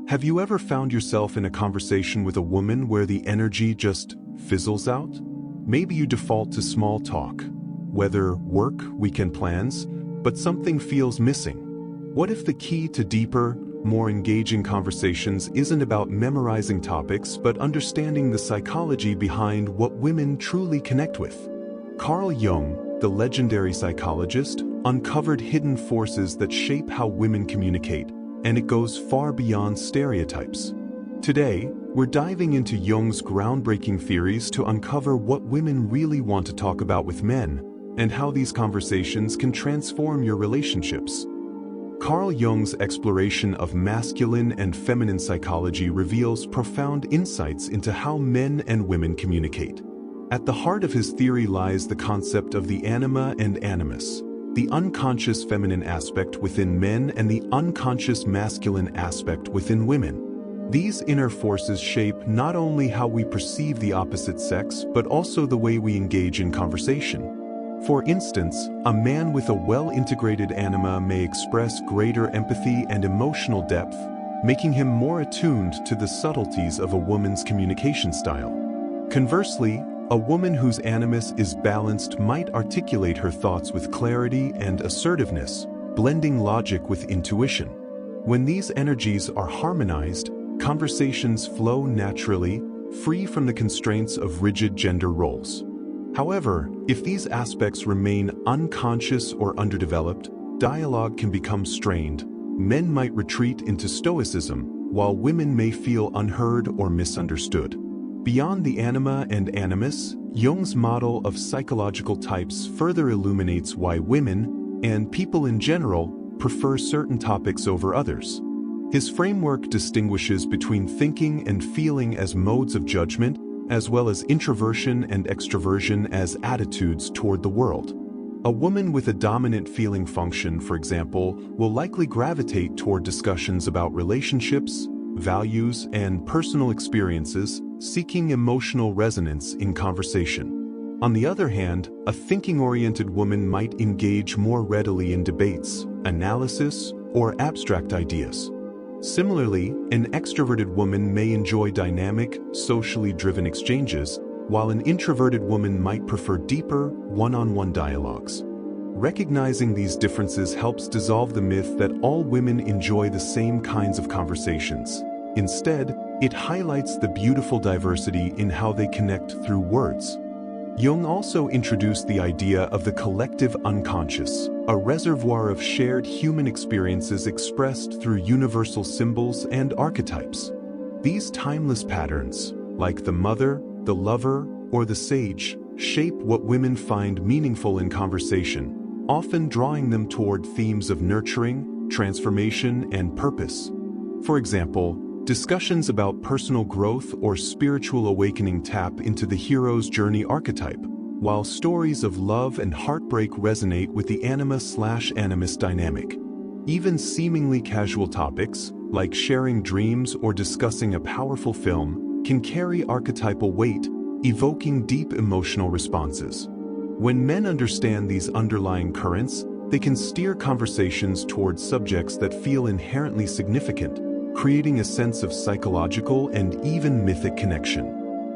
Have you ever found yourself in a conversation with a woman where the energy just fizzles out? Maybe you default to small talk, whether work, weekend plans, but something feels missing. What if the key to deeper, more engaging conversations isn't about memorizing topics but understanding the psychology behind what women truly connect with? Carl Jung, the legendary psychologist, uncovered hidden forces that shape how women communicate, and it goes far beyond stereotypes. Today, we're diving into Jung's groundbreaking theories to uncover what women really want to talk about with men, and how these conversations can transform your relationships. Carl Jung's exploration of masculine and feminine psychology reveals profound insights into how men and women communicate. At the heart of his theory lies the concept of the anima and animus, the unconscious feminine aspect within men and the unconscious masculine aspect within women. These inner forces shape not only how we perceive the opposite sex, but also the way we engage in conversation. For instance, a man with a well-integrated anima may express greater empathy and emotional depth, making him more attuned to the subtleties of a woman's communication style. Conversely, a woman whose animus is balanced might articulate her thoughts with clarity and assertiveness, blending logic with intuition. When these energies are harmonized, conversations flow naturally, free from the constraints of rigid gender roles. However, if these aspects remain unconscious or underdeveloped, dialogue can become strained. Men might retreat into stoicism, while women may feel unheard or misunderstood. Beyond the anima and animus, Jung's model of psychological types further illuminates why women, and people in general, prefer certain topics over others. His framework distinguishes between thinking and feeling as modes of judgment, as well as introversion and extroversion as attitudes toward the world. A woman with a dominant feeling function, for example, will likely gravitate toward discussions about relationships, values, and personal experiences, seeking emotional resonance in conversation. On the other hand, a thinking-oriented woman might engage more readily in debates, analysis, or abstract ideas. Similarly, an extroverted woman may enjoy dynamic, socially driven exchanges, while an introverted woman might prefer deeper, one-on-one dialogues. Recognizing these differences helps dissolve the myth that all women enjoy the same kinds of conversations. Instead, it highlights the beautiful diversity in how they connect through words. Jung also introduced the idea of the collective unconscious, a reservoir of shared human experiences expressed through universal symbols and archetypes. These timeless patterns, like the mother, the lover, or the sage, shape what women find meaningful in conversation, often drawing them toward themes of nurturing, transformation, and purpose. For example, discussions about personal growth or spiritual awakening tap into the hero's journey archetype, while stories of love and heartbreak resonate with the anima/animus dynamic. Even seemingly casual topics, like sharing dreams or discussing a powerful film, can carry archetypal weight, evoking deep emotional responses. When men understand these underlying currents, they can steer conversations towards subjects that feel inherently significant, creating a sense of psychological and even mythic connection.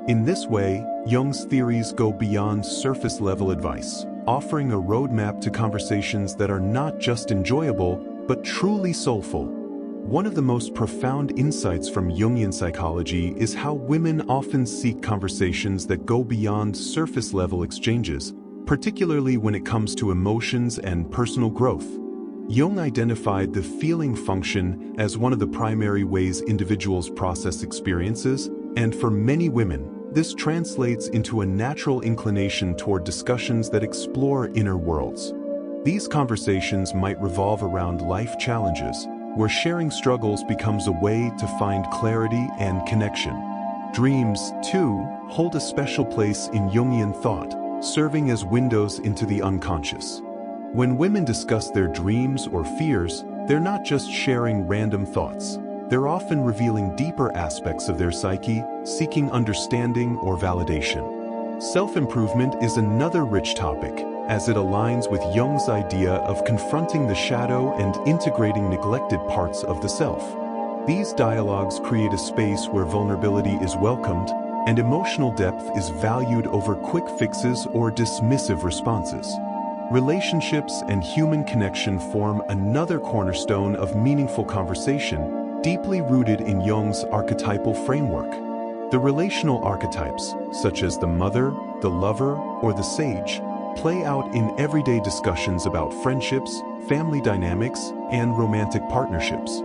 In this way, Jung's theories go beyond surface-level advice, offering a roadmap to conversations that are not just enjoyable, but truly soulful. One of the most profound insights from Jungian psychology is how women often seek conversations that go beyond surface-level exchanges, particularly when it comes to emotions and personal growth. Jung identified the feeling function as one of the primary ways individuals process experiences, and for many women, this translates into a natural inclination toward discussions that explore inner worlds. These conversations might revolve around life challenges, where sharing struggles becomes a way to find clarity and connection. Dreams, too, hold a special place in Jungian thought, serving as windows into the unconscious. When women discuss their dreams or fears, they're not just sharing random thoughts. They're often revealing deeper aspects of their psyche, seeking understanding or validation. Self-improvement is another rich topic, as it aligns with Jung's idea of confronting the shadow and integrating neglected parts of the self. These dialogues create a space where vulnerability is welcomed and emotional depth is valued over quick fixes or dismissive responses. Relationships and human connection form another cornerstone of meaningful conversation, deeply rooted in Jung's archetypal framework. The relational archetypes, such as the mother, the lover, or the sage, play out in everyday discussions about friendships, family dynamics, and romantic partnerships.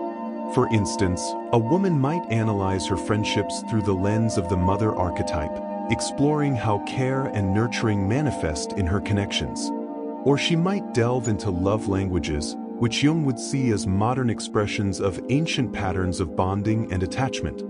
For instance, a woman might analyze her friendships through the lens of the mother archetype, exploring how care and nurturing manifest in her connections. Or she might delve into love languages, which Jung would see as modern expressions of ancient patterns of bonding and attachment.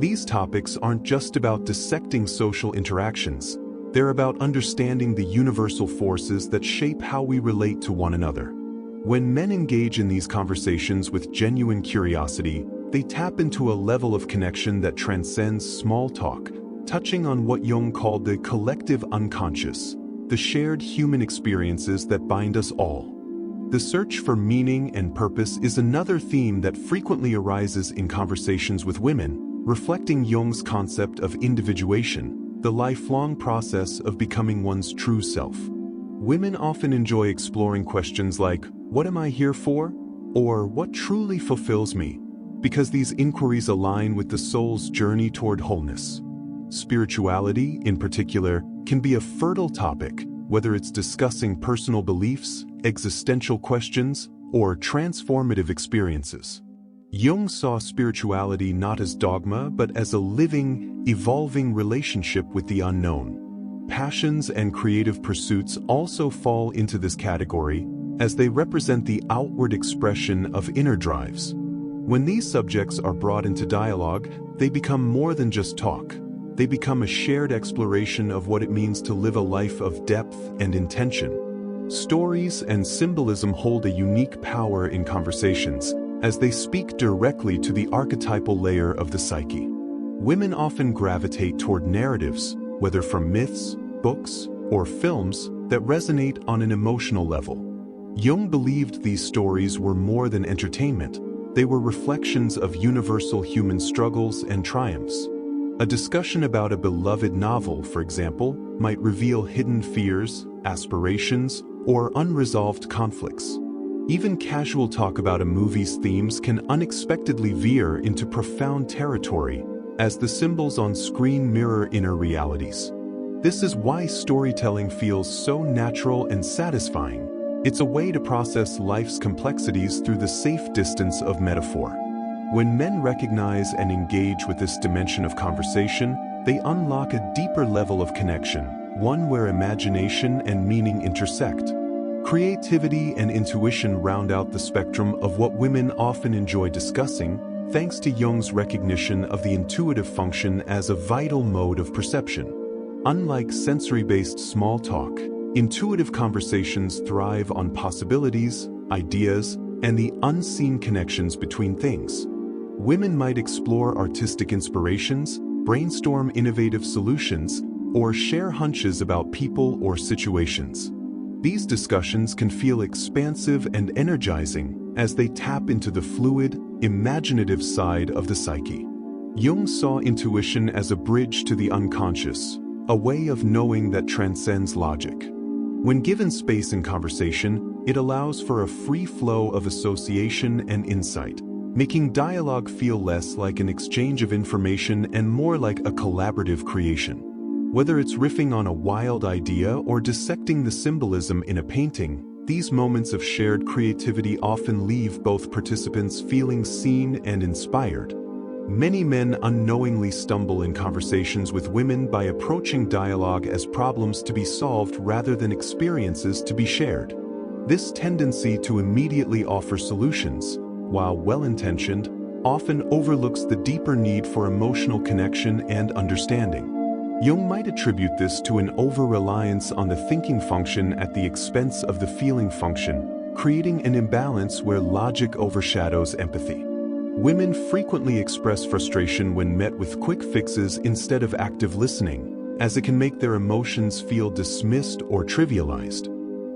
These topics aren't just about dissecting social interactions. They're about understanding the universal forces that shape how we relate to one another. When men engage in these conversations with genuine curiosity, they tap into a level of connection that transcends small talk, touching on what Jung called the collective unconscious, the shared human experiences that bind us all. The search for meaning and purpose is another theme that frequently arises in conversations with women, reflecting Jung's concept of individuation, the lifelong process of becoming one's true self. Women often enjoy exploring questions like, "What am I here for?" or "What truly fulfills me?" because these inquiries align with the soul's journey toward wholeness. Spirituality, in particular, can be a fertile topic, whether it's discussing personal beliefs, existential questions, or transformative experiences. Jung saw spirituality not as dogma but as a living, evolving relationship with the unknown. Passions and creative pursuits also fall into this category, as they represent the outward expression of inner drives. When these subjects are brought into dialogue, they become more than just talk. They become a shared exploration of what it means to live a life of depth and intention. Stories and symbolism hold a unique power in conversations, as they speak directly to the archetypal layer of the psyche. Women often gravitate toward narratives, whether from myths, books, or films, that resonate on an emotional level. Jung believed these stories were more than entertainment. They were reflections of universal human struggles and triumphs. A discussion about a beloved novel, for example, might reveal hidden fears, aspirations, or unresolved conflicts. Even casual talk about a movie's themes can unexpectedly veer into profound territory, as the symbols on screen mirror inner realities. This is why storytelling feels so natural and satisfying. It's a way to process life's complexities through the safe distance of metaphor. When men recognize and engage with this dimension of conversation, they unlock a deeper level of connection, one where imagination and meaning intersect. Creativity and intuition round out the spectrum of what women often enjoy discussing, thanks to Jung's recognition of the intuitive function as a vital mode of perception. Unlike sensory-based small talk, intuitive conversations thrive on possibilities, ideas, and the unseen connections between things. Women might explore artistic inspirations, brainstorm innovative solutions, or share hunches about people or situations. These discussions can feel expansive and energizing as they tap into the fluid, imaginative side of the psyche. Jung saw intuition as a bridge to the unconscious, a way of knowing that transcends logic. When given space in conversation, it allows for a free flow of association and insight, making dialogue feel less like an exchange of information and more like a collaborative creation. Whether it's riffing on a wild idea or dissecting the symbolism in a painting, these moments of shared creativity often leave both participants feeling seen and inspired. Many men unknowingly stumble in conversations with women by approaching dialogue as problems to be solved rather than experiences to be shared. This tendency to immediately offer solutions, while well-intentioned, often overlooks the deeper need for emotional connection and understanding. Jung might attribute this to an over-reliance on the thinking function at the expense of the feeling function, creating an imbalance where logic overshadows empathy. Women frequently express frustration when met with quick fixes instead of active listening, as it can make their emotions feel dismissed or trivialized.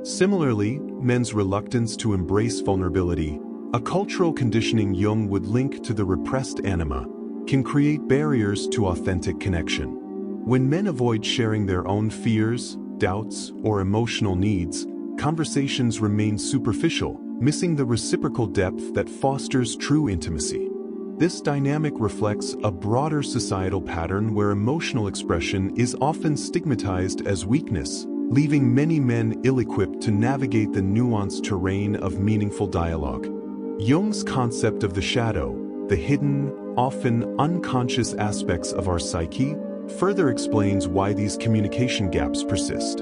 Similarly, men's reluctance to embrace vulnerability, A cultural conditioning Jung would link to the repressed anima can create barriers to authentic connection. When men avoid sharing their own fears, doubts, or emotional needs, conversations remain superficial, missing the reciprocal depth that fosters true intimacy. This dynamic reflects a broader societal pattern where emotional expression is often stigmatized as weakness, leaving many men ill-equipped to navigate the nuanced terrain of meaningful dialogue. Jung's concept of the shadow, the hidden, often unconscious aspects of our psyche, further explains why these communication gaps persist.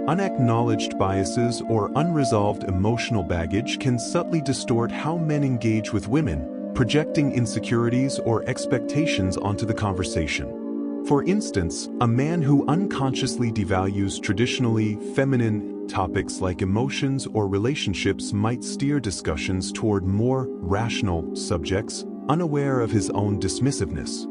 Unacknowledged biases or unresolved emotional baggage can subtly distort how men engage with women, projecting insecurities or expectations onto the conversation. For instance, a man who unconsciously devalues traditionally feminine topics like emotions or relationships might steer discussions toward more rational subjects, unaware of his own dismissiveness.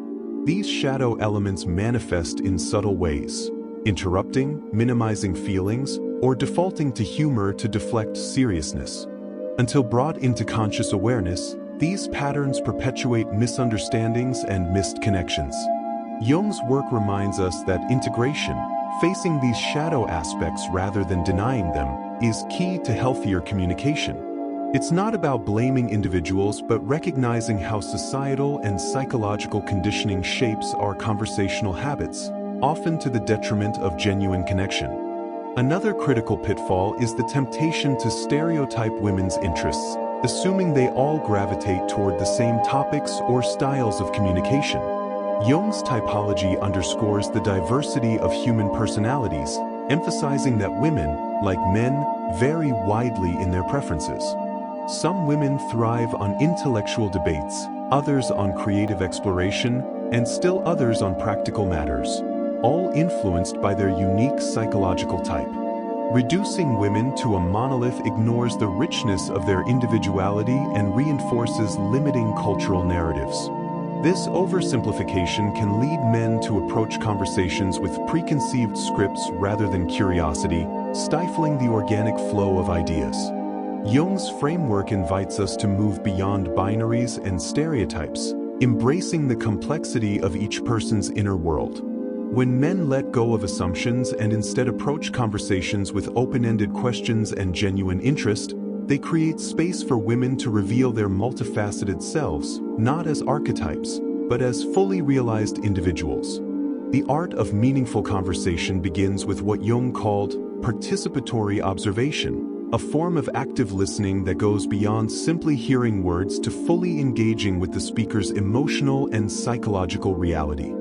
These shadow elements manifest in subtle ways, interrupting, minimizing feelings, or defaulting to humor to deflect seriousness. Until brought into conscious awareness, these patterns perpetuate misunderstandings and missed connections. Jung's work reminds us that integration, facing these shadow aspects rather than denying them, is key to healthier communication. It's not about blaming individuals, but recognizing how societal and psychological conditioning shapes our conversational habits, often to the detriment of genuine connection. Another critical pitfall is the temptation to stereotype women's interests, assuming they all gravitate toward the same topics or styles of communication. Jung's typology underscores the diversity of human personalities, emphasizing that women, like men, vary widely in their preferences. Some women thrive on intellectual debates, others on creative exploration, and still others on practical matters, all influenced by their unique psychological type. Reducing women to a monolith ignores the richness of their individuality and reinforces limiting cultural narratives. This oversimplification can lead men to approach conversations with preconceived scripts rather than curiosity, stifling the organic flow of ideas. Jung's framework invites us to move beyond binaries and stereotypes, embracing the complexity of each person's inner world. When men let go of assumptions and instead approach conversations with open-ended questions and genuine interest, they create space for women to reveal their multifaceted selves, not as archetypes, but as fully realized individuals. The art of meaningful conversation begins with what Jung called participatory observation, a form of active listening that goes beyond simply hearing words to fully engaging with the speaker's emotional and psychological reality.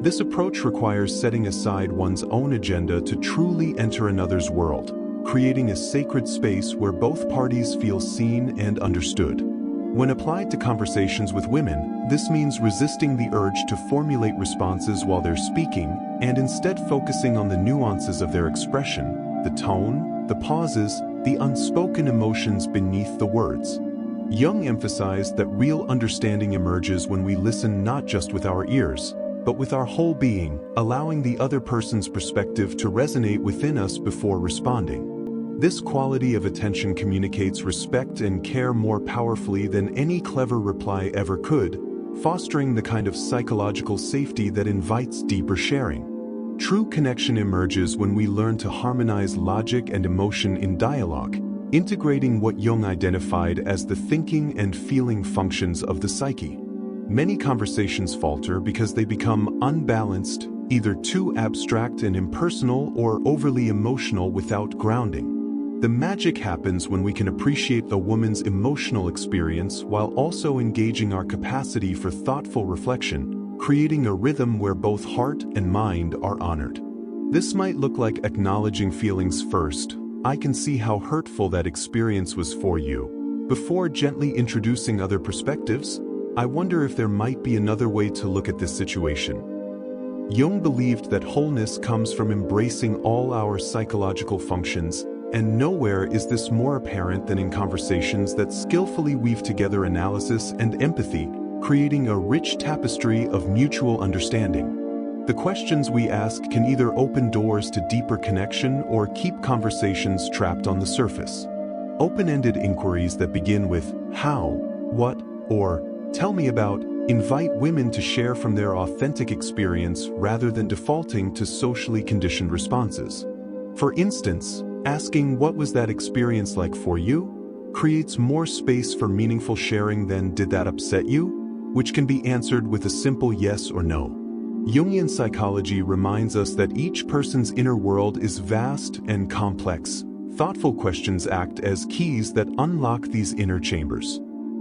This approach requires setting aside one's own agenda to truly enter another's world, creating a sacred space where both parties feel seen and understood. When applied to conversations with women, this means resisting the urge to formulate responses while they're speaking and instead focusing on the nuances of their expression, the tone, the pauses, the unspoken emotions beneath the words. Jung emphasized that real understanding emerges when we listen not just with our ears, but with our whole being, allowing the other person's perspective to resonate within us before responding. This quality of attention communicates respect and care more powerfully than any clever reply ever could, fostering the kind of psychological safety that invites deeper sharing. True connection emerges when we learn to harmonize logic and emotion in dialogue, integrating what Jung identified as the thinking and feeling functions of the psyche. Many conversations falter because they become unbalanced, either too abstract and impersonal or overly emotional without grounding. The magic happens when we can appreciate a woman's emotional experience while also engaging our capacity for thoughtful reflection, creating a rhythm where both heart and mind are honored. This might look like acknowledging feelings first. I can see how hurtful that experience was for you. Before gently introducing other perspectives, I wonder if there might be another way to look at this situation. Jung believed that wholeness comes from embracing all our psychological functions, and nowhere is this more apparent than in conversations that skillfully weave together analysis and empathy, creating a rich tapestry of mutual understanding. The questions we ask can either open doors to deeper connection or keep conversations trapped on the surface. Open-ended inquiries that begin with how, what, or tell me about invite women to share from their authentic experience rather than defaulting to socially conditioned responses. For instance, asking what was that experience like for you creates more space for meaningful sharing than did that upset you, which can be answered with a simple yes or no. Jungian psychology reminds us that each person's inner world is vast and complex. Thoughtful questions act as keys that unlock these inner chambers.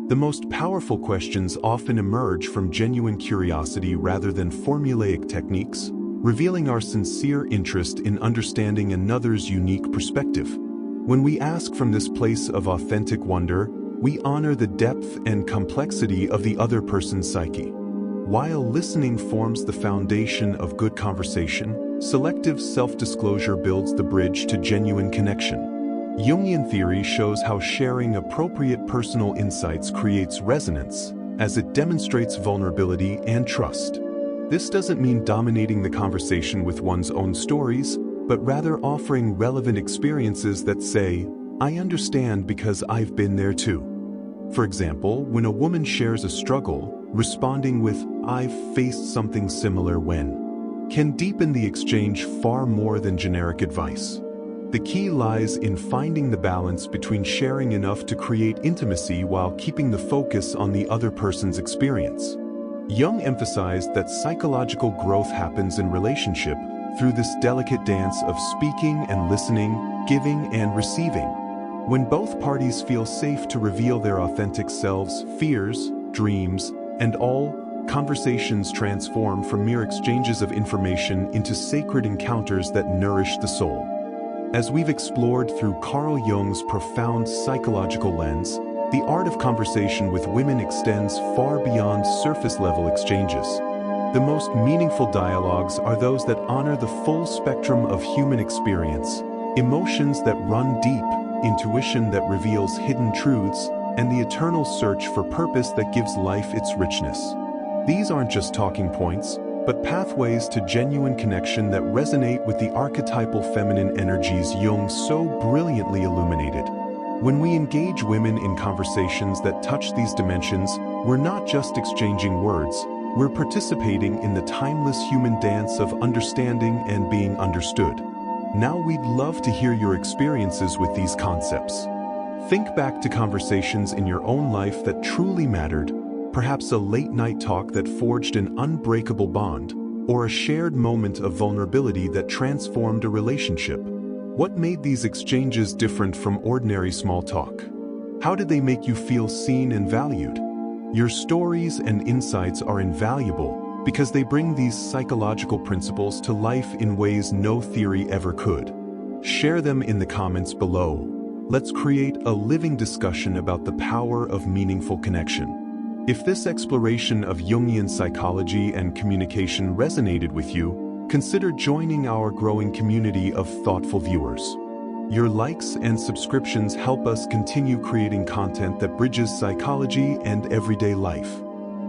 The most powerful questions often emerge from genuine curiosity rather than formulaic techniques, revealing our sincere interest in understanding another's unique perspective. When we ask from this place of authentic wonder, we honor the depth and complexity of the other person's psyche. While listening forms the foundation of good conversation, selective self-disclosure builds the bridge to genuine connection. Jungian theory shows how sharing appropriate personal insights creates resonance, as it demonstrates vulnerability and trust. This doesn't mean dominating the conversation with one's own stories, but rather offering relevant experiences that say, "I understand because I've been there too." For example, when a woman shares a struggle, responding with, "I've faced something similar when," can deepen the exchange far more than generic advice. The key lies in finding the balance between sharing enough to create intimacy while keeping the focus on the other person's experience. Jung emphasized that psychological growth happens in relationship through this delicate dance of speaking and listening, giving and receiving. When both parties feel safe to reveal their authentic selves, fears, dreams, and all, conversations transform from mere exchanges of information into sacred encounters that nourish the soul. As we've explored through Carl Jung's profound psychological lens, the art of conversation with women extends far beyond surface-level exchanges. The most meaningful dialogues are those that honor the full spectrum of human experience, emotions that run deep, intuition that reveals hidden truths, and the eternal search for purpose that gives life its richness. These aren't just talking points, but pathways to genuine connection that resonate with the archetypal feminine energies Jung so brilliantly illuminated. When we engage women in conversations that touch these dimensions, we're not just exchanging words, we're participating in the timeless human dance of understanding and being understood. Now we'd love to hear your experiences with these concepts. Think back to conversations in your own life that truly mattered, perhaps a late-night talk that forged an unbreakable bond, or a shared moment of vulnerability that transformed a relationship. What made these exchanges different from ordinary small talk? How did they make you feel seen and valued? Your stories and insights are invaluable because they bring these psychological principles to life in ways no theory ever could. Share them in the comments below. Let's create a living discussion about the power of meaningful connection. If this exploration of Jungian psychology and communication resonated with you, consider joining our growing community of thoughtful viewers. Your likes and subscriptions help us continue creating content that bridges psychology and everyday life.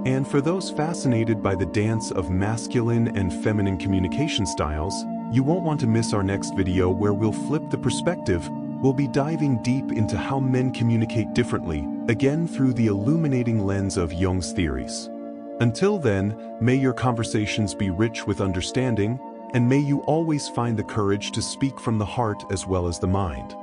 And for those fascinated by the dance of masculine and feminine communication styles, you won't want to miss our next video where we'll flip the perspective. We'll be diving deep into how men communicate differently, again through the illuminating lens of Jung's theories. Until then, may your conversations be rich with understanding, and may you always find the courage to speak from the heart as well as the mind.